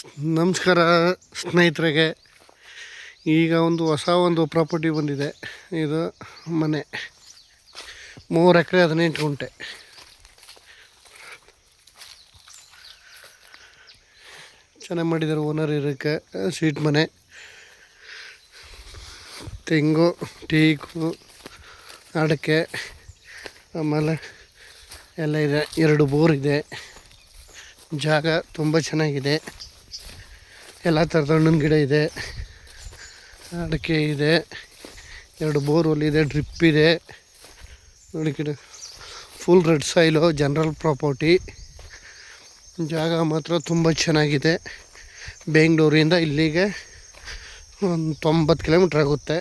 ನಮಸ್ಕಾರ ಸ್ನೇಹಿತರಿಗೆ. ಈಗ ಹೊಸ ಪ್ರಾಪರ್ಟಿ ಬಂದಿದೆ. ಇದು ಮನೆ 3 ಎಕರೆ 18 ಗುಂಟೆ. ಚೆನ್ನಾಗಿ ಮಾಡಿದ್ದಾರೆ. ಓನರ್ ಇರೋಕ್ಕೆ ಸೀಟ್ ಮನೆ, ತೆಂಗು, ಟೀಕು, ಅಡಿಕೆ, ಆಮೇಲೆ ಎಲ್ಲ ಇದೆ. 2 ಬೋರ್ ಇದೆ. ಜಾಗ ತುಂಬ ಚೆನ್ನಾಗಿದೆ. ಎಲ್ಲ ಥರದ ಹಣ್ಣಿನ ಗಿಡ ಇದೆ, ಅಡಿಕೆ ಇದೆ, 2 ಬೋರ್ವೆಲ್ ಇದೆ, ಡ್ರಿಪ್ ಇದೆ ನೋಡಿ. ಗಿಡ full red soil, general property. ಜಾಗ ಮಾತ್ರ ತುಂಬ ಚೆನ್ನಾಗಿದೆ. ಬೆಂಗಳೂರಿಂದ ಇಲ್ಲಿಗೆ ಒಂದು 90 ಕಿಲೋಮೀಟ್ರ್ ಆಗುತ್ತೆ.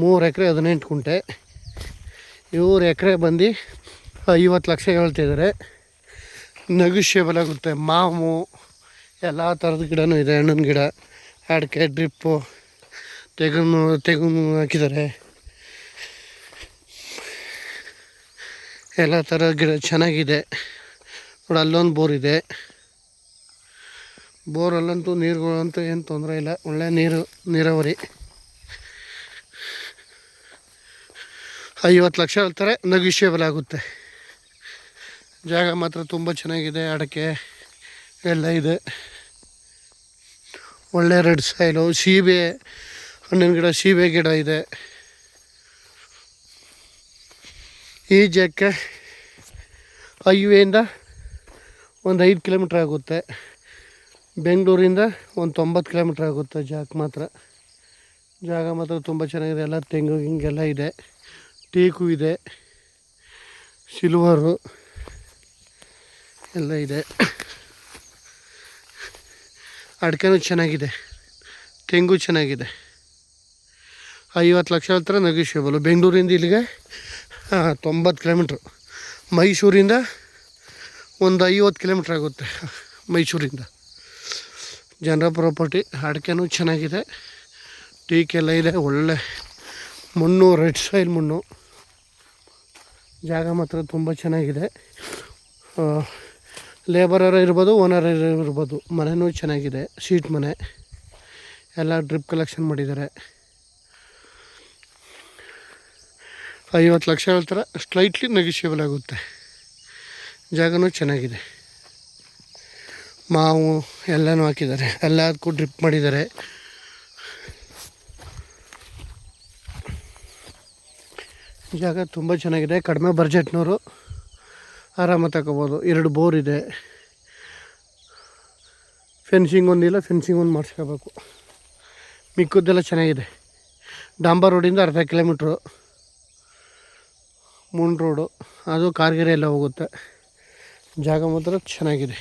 3 ಎಕರೆ 18 ಗುಂಟೆ. ಇವ್ರು ಎಕರೆ ಬಂದು 50 ಲಕ್ಷ ಹೇಳ್ತಿದ್ದಾರೆ. ನೆಗೋಷಿಯಬಲ್ ಆಗುತ್ತೆ. ಮಾವು ಎಲ್ಲ ಥರದ ಗಿಡನೂ ಇದೆ. ಹಣ್ಣಿನ ಗಿಡ, ಅಡಿಕೆ, ಡ್ರಿಪ್ಪು, ತೆಂಗು ಹಾಕಿದ್ದಾರೆ. ಎಲ್ಲ ಥರ ಗಿಡ ಚೆನ್ನಾಗಿದೆ ನೋಡಿ. ಅಲ್ಲೊಂದು ಬೋರ್ ಇದೆ. ಬೋರಲ್ಲಂತೂ ನೀರುಗಳಂತೂ ಏನು ತೊಂದರೆ ಇಲ್ಲ. ಒಳ್ಳೆ ನೀರಾವರಿ. 50 ಲಕ್ಷ ಹೇಳ್ತಾರೆ, ನೆಗೋಷಿಯಬಲ್ ಆಗುತ್ತೆ. ಜಾಗ ಮಾತ್ರ ತುಂಬ ಚೆನ್ನಾಗಿದೆ. ಅಡಿಕೆ ಎಲ್ಲ ಇದೆ. ಒಳ್ಳೆ ರೆಡ್ ಸಾಯಿಲು, ಸೀಬೆ ಹಣ್ಣಿನ ಗಿಡ, ಸೀಬೆ ಗಿಡ ಇದೆ. ಈ ಜಾಗಕ್ಕೆ ಹೈವೇಯಿಂದ ಒಂದು 5 ಕಿಲೋಮೀಟ್ರ್ ಆಗುತ್ತೆ. ಬೆಂಗಳೂರಿಂದ ಒಂದು 90 ಕಿಲೋಮೀಟ್ರ್ ಆಗುತ್ತೆ. ಜಾಗ ಮಾತ್ರ ತುಂಬ ಚೆನ್ನಾಗಿದೆ. ಎಲ್ಲ ತೆಂಗು ಹಿಂಗೆಲ್ಲ ಇದೆ. ಟೀಕು ಇದೆ, ಸಿಲ್ವರು ಎಲ್ಲ ಇದೆ. ಅಡಿಕೆನೂ ಚೆನ್ನಾಗಿದೆ, ತೆಂಗು ಚೆನ್ನಾಗಿದೆ. 50 ಲಕ್ಷ ಹೇಳ್ತಾರೆ, ನೆಗೋಷಿಯಬಲು. ಬೆಂಗಳೂರಿಂದ ಇಲ್ಲಿಗೆ 90 ಕಿಲೋಮೀಟ್ರು. ಮೈಸೂರಿಂದ ಒಂದು 50 ಕಿಲೋಮೀಟ್ರ್ ಆಗುತ್ತೆ. ಮೈಸೂರಿಂದ ಜನರ ಪ್ರಾಪರ್ಟಿ. ಅಡಿಕೆನೂ ಚೆನ್ನಾಗಿದೆ, ಟೀಕೆಲ್ಲ ಇದೆ. ಒಳ್ಳೆ ಮಣ್ಣು, ರೆಡ್ ಸಾಯಿಲ್ ಮಣ್ಣು. ಜಾಗ ಮಾತ್ರ ತುಂಬ ಚೆನ್ನಾಗಿದೆ. ಲೇಬರರ ಇರ್ಬೋದು, ಓನರ್ ಇರ್ಬೋದು. ಮನೆಯೂ ಚೆನ್ನಾಗಿದೆ, ಸೀಟ್ ಮನೆ. ಎಲ್ಲ ಡ್ರಿಪ್ ಕಲೆಕ್ಷನ್ ಮಾಡಿದ್ದಾರೆ. 50 ಲಕ್ಷ ಹೇಳ್ತಾರೆ, ಸ್ಲೈಟ್ಲಿ ನೆಗೋಷಿಯಬಲ್ ಆಗುತ್ತೆ. ಜಾಗನೂ ಚೆನ್ನಾಗಿದೆ. ಮಾವು ಎಲ್ಲನೂ ಹಾಕಿದ್ದಾರೆ. ಎಲ್ಲದಕ್ಕೂ ಡ್ರಿಪ್ ಮಾಡಿದ್ದಾರೆ. ಜಾಗ ತುಂಬ ಚೆನ್ನಾಗಿದೆ. ಕಡಿಮೆ ಬಡ್ಜೆಟ್ನವರು ಆರಾಮಾಗಿ ತಗೋಬೋದು. 2 ಬೋರ್ ಇದೆ. ಫೆನ್ಸಿಂಗ್ ಒಂದಿಲ್ಲ, ಫೆನ್ಸಿಂಗ್ ಒಂದು ಮಾಡಿಸ್ಕೋಬೇಕು. ಮಿಕ್ಕದ್ದೆಲ್ಲ ಚೆನ್ನಾಗಿದೆ. ಡಾಂಬರ್ ರೋಡಿಂದ ಅರ್ಧ ಕಿಲೋಮೀಟ್ರು ಮೂನ್ ರೋಡು, ಅದು ಕಾರ್ಗೆರೆ ಎಲ್ಲ ಹೋಗುತ್ತೆ. ಜಾಗ ಮಾತ್ರ ಚೆನ್ನಾಗಿದೆ.